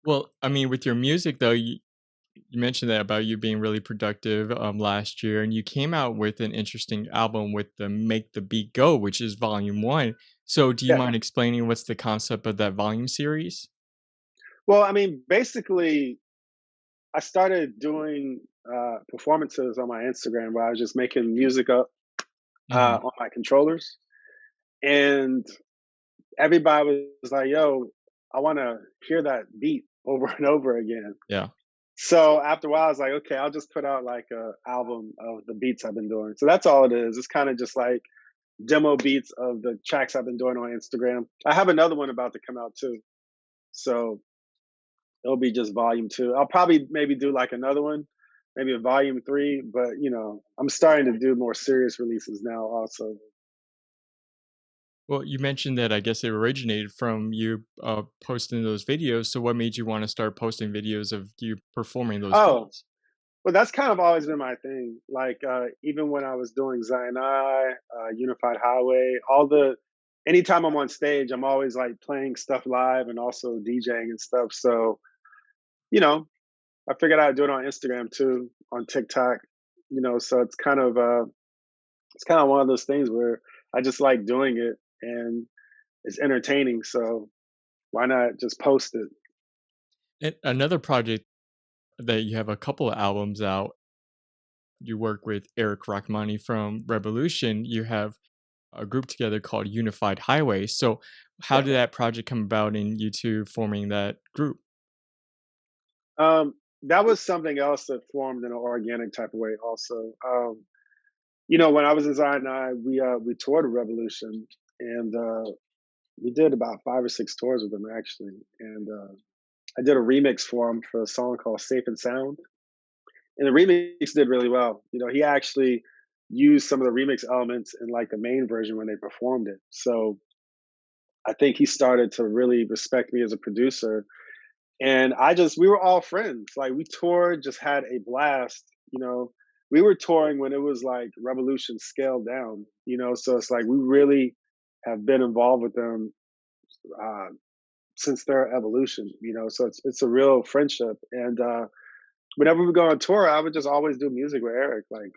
Well, I mean, with your music though, you mentioned that about you being really productive last year, and you came out with an interesting album with the Make the Beat Go, which is volume one. So do you Yeah. mind explaining what's the concept of that volume series? Well, I mean, basically, I started doing performances on my Instagram where I was just making music up Hmm. on my controllers, and everybody was like, "Yo, I want to hear that beat over and over again." Yeah. So after a while, I was like, "Okay, I'll just put out like a album of the beats I've been doing." So that's all it is. It's kind of just like demo beats of the tracks I've been doing on Instagram. I have another one about to come out too, so it'll be just volume two. I'll probably maybe do like another one, maybe a volume three. But I'm starting to do more serious releases now. Also, Well, you mentioned that I guess it originated from you posting those videos. So what made you want to start posting videos of you performing those oh, beats? well, that's kind of always been my thing. Like even when I was doing Sinai, Unified Highway, anytime I'm on stage, I'm always like playing stuff live and also DJing and stuff. So you know, I figured I'd do it on Instagram too, on TikTok. So it's kind of one of those things where I just like doing it and it's entertaining. So why not just post it? And another project that you have a couple of albums out, you work with Eric Rachmani from Revolution. You have a group together called Unified Highway. So how Yeah. did that project come about in you two forming that group? That was something else that formed in an organic type of way. Also, when I was in Zion, we toured Revolution, and we did about 5 or 6 tours with them actually. And I did a remix for him for a song called "Safe and Sound," and the remix did really well. He actually used some of the remix elements in like the main version when they performed it. So I think he started to really respect me as a producer. And we were all friends. Like we toured, just had a blast. You know, we were touring when it was like Revolution scaled down. So it's like we really have been involved with them uh, since their evolution. So it's a real friendship. And whenever we go on tour, I would just always do music with Eric. Like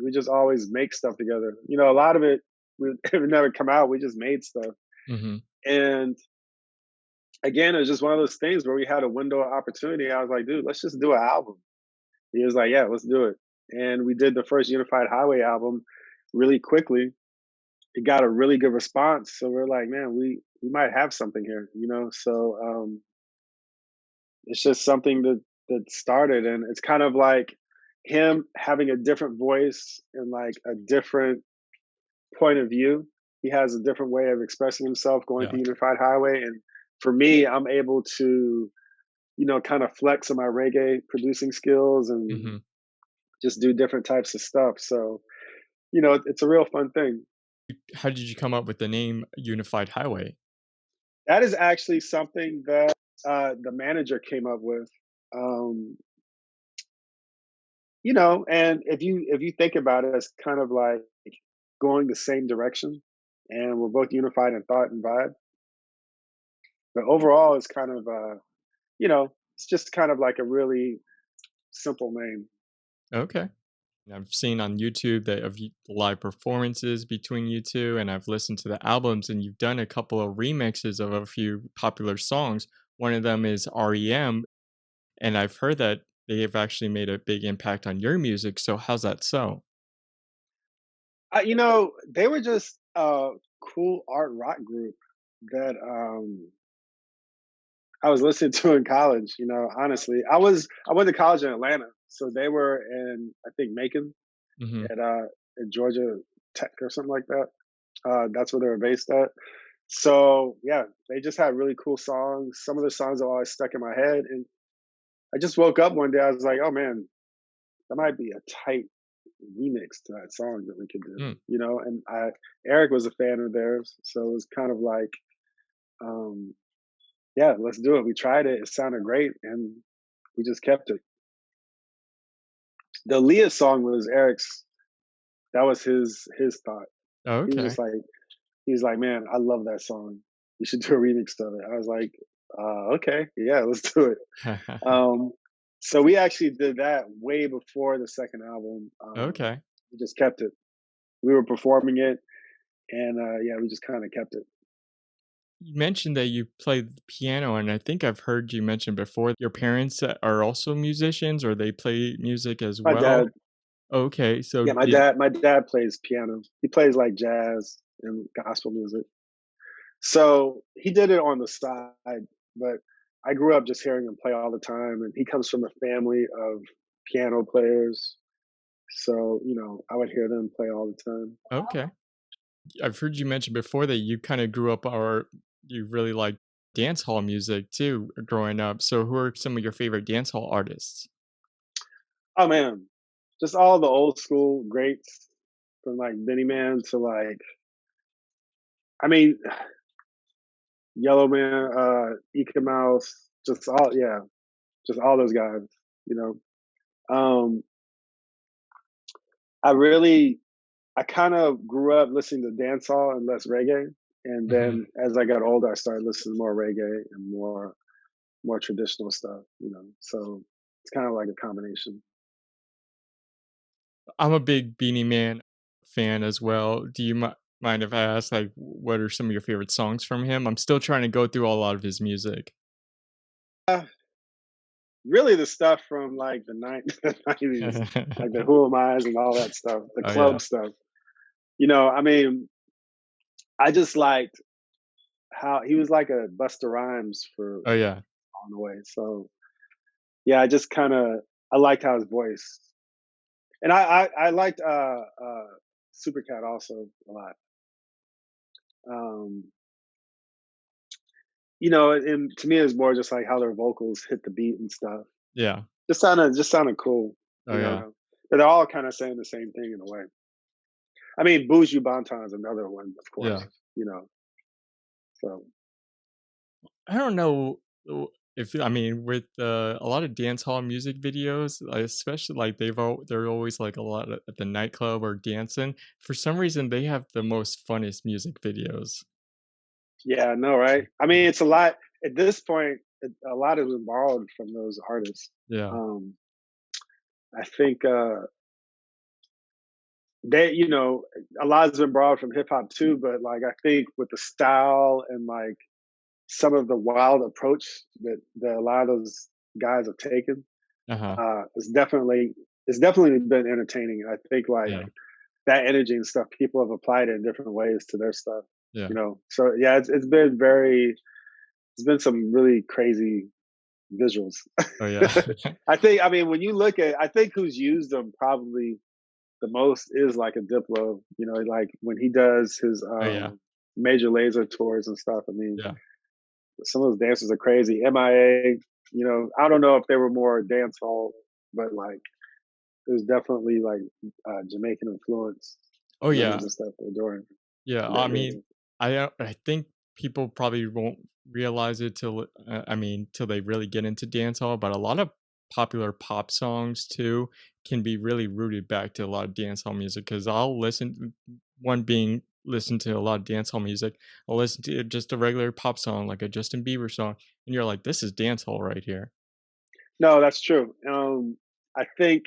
we just always make stuff together. A lot of it it would never come out. We just made stuff. Hmm. And again, it was just one of those things where we had a window of opportunity. I was like, dude, let's just do an album. He was like, yeah, let's do it. And we did the first Unified Highway album really quickly. It got a really good response. So we're like, man, we might have something here. So it's just something that started, and it's kind of like him having a different voice and like a different point of view. He has a different way of expressing himself going Yeah. through Unified Highway. And for me, I'm able to kind of flex on my reggae producing skills and Hmm. just do different types of stuff. So, it's a real fun thing. How did you come up with the name Unified Highway? That is actually something that the manager came up with. Um, and if you think about it, it's kind of like going the same direction, and we're both unified in thought and vibe. But overall, it's kind of it's just kind of like a really simple name. Okay. I've seen on YouTube that of live performances between you two, and I've listened to the albums, and you've done a couple of remixes of a few popular songs. One of them is REM, and I've heard that they have actually made a big impact on your music. So how's that so? They were just a cool art rock group that I was listening to in college. Honestly, I went to college in Atlanta, so they were in I think Macon Hmm. at Georgia Tech or something like that. That's where they were based at. So yeah, they just had really cool songs. Some of the songs are always stuck in my head, and I just woke up one day. I was like, oh man, that might be a tight remix to that song that we could do. Mm. And Eric was a fan of theirs, so it was kind of like, um, yeah, let's do it. We tried it. It sounded great, and we just kept it. The Leah song was Eric's. That was his thought. He was Okay. just like, he was like, man, I love that song. You should do a remix of it. I was like, Okay, yeah, let's do it. Um, so we actually did that way before the second album. Okay. We just kept it. We were performing it, and yeah, we just kind of kept it. You mentioned that you play the piano, and I think I've heard you mention before your parents are also musicians or they play music as My well. dad, Okay, so yeah, did my dad plays piano. He plays like jazz and gospel music. So he did it on the side, but I grew up just hearing him play all the time, and he comes from a family of piano players. So I would hear them play all the time. okay. I've heard you mention before that you kinda grew up or you really like dancehall music too growing up. So who are some of your favorite dancehall artists? Oh man, just all the old school greats from like Benny Man to like, I mean, Yellow Man, Eka Mouse, just all, yeah, just all those guys. You um, I really, I kind of grew up listening to dancehall and less reggae, and Mhm. then as I got older, I started listening to more reggae and more traditional stuff. So it's kind of like a combination. I'm a big Beanie Man fan as well. Do you mind if I ask, like, what are some of your favorite songs from him? I'm still trying to go through a lot of his music. Really, the stuff from like the 90s, like the Who Am I's and all that stuff, the Oh, yeah. club stuff. I mean, I just liked how he was like a Busta Rhymes for Oh, yeah. on the way. So yeah, I just kind of I liked how his voice, and I liked Supercat also a lot. Um, and to me, it's more just like how their vocals hit the beat and stuff. Yeah. Just sounded cool, Oh, you yeah. know. But they're all kind of saying the same thing in a way. I mean, Buju Banton's another one, of course. Yeah. You know, so I don't know if I mean with a lot of dance hall music videos, especially like they're always like a lot at the nightclub or dancing. For some reason, they have the most funnest music videos. yeah, I know, right? I mean, it's a lot at this point. A lot has been borrowed from those artists. Yeah. Um, I think a lot has been borrowed from hip hop too. But like, I think with the style and like some of the wild approach that a lot of those guys have taken, Uh huh. it's definitely been entertaining. I think like Yeah. that energy and stuff, people have applied it in different ways to their stuff. Yeah. So yeah, it's been very, it's been some really crazy visuals. Oh yeah. I mean, when you look at, I think who's used them probably the most is like a Diplo. Like when he does his Oh yeah. major laser tours and stuff. I mean, Yeah. some of those dancers are crazy. MIA. I don't know if they were more dance hall, but like there's definitely like Jamaican influence Oh rhythms yeah. and stuff they're doing. Yeah, I Yeah. mean, I think people probably won't realize it till I mean, till they really get into dancehall, but a lot of popular pop songs too can be really rooted back to a lot of dancehall music. Because 'cause I'll one being listen to a lot of dancehall music, I'll listen to just a regular pop song, like a Justin Bieber song, and you're like, "This is dancehall right here." No, that's true. I think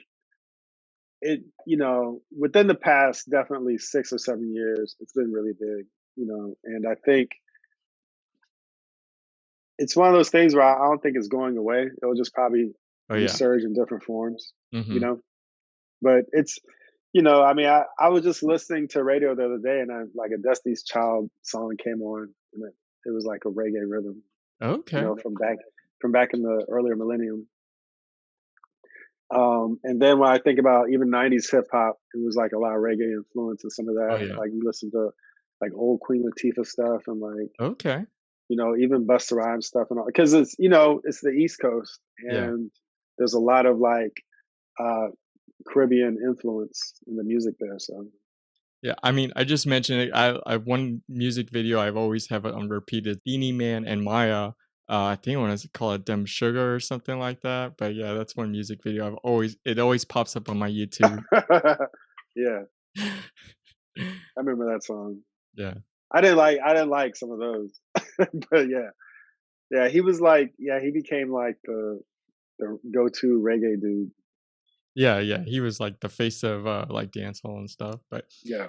within the past definitely 6 or 7 years, it's been really big. And I think it's one of those things where I don't think it's going away. It'll just probably Oh, yeah. resurge in different forms. You Mhm. know, but I mean, I was just listening to radio the other day, and like a Destiny's Child song came on, and it was like a reggae rhythm. Okay. From back in the earlier millennium. And then when I think about even '90s hip hop, it was like a lot of reggae influence and some of Oh, that. yeah. Like you listen to like old Queen Latifah stuff and like Okay. even Busta Rhymes stuff and all, because it's the East Coast, Yeah. and there's a lot of like uh Caribbean influence in the music there. So Yeah, I mean, I just mentioned it. I one music video I've always have it on repeat is Beanie Man and Maya. I think when it's called Dem Sugar or something like that. But yeah, that's one music video it always pops up on my YouTube. yeah, I remember that song. Yeah. I didn't like some of those, but yeah. Yeah, he was like yeah, he became like the go-to reggae dude. Yeah, yeah, he was like the face of, like, dancehall and stuff, but Yeah.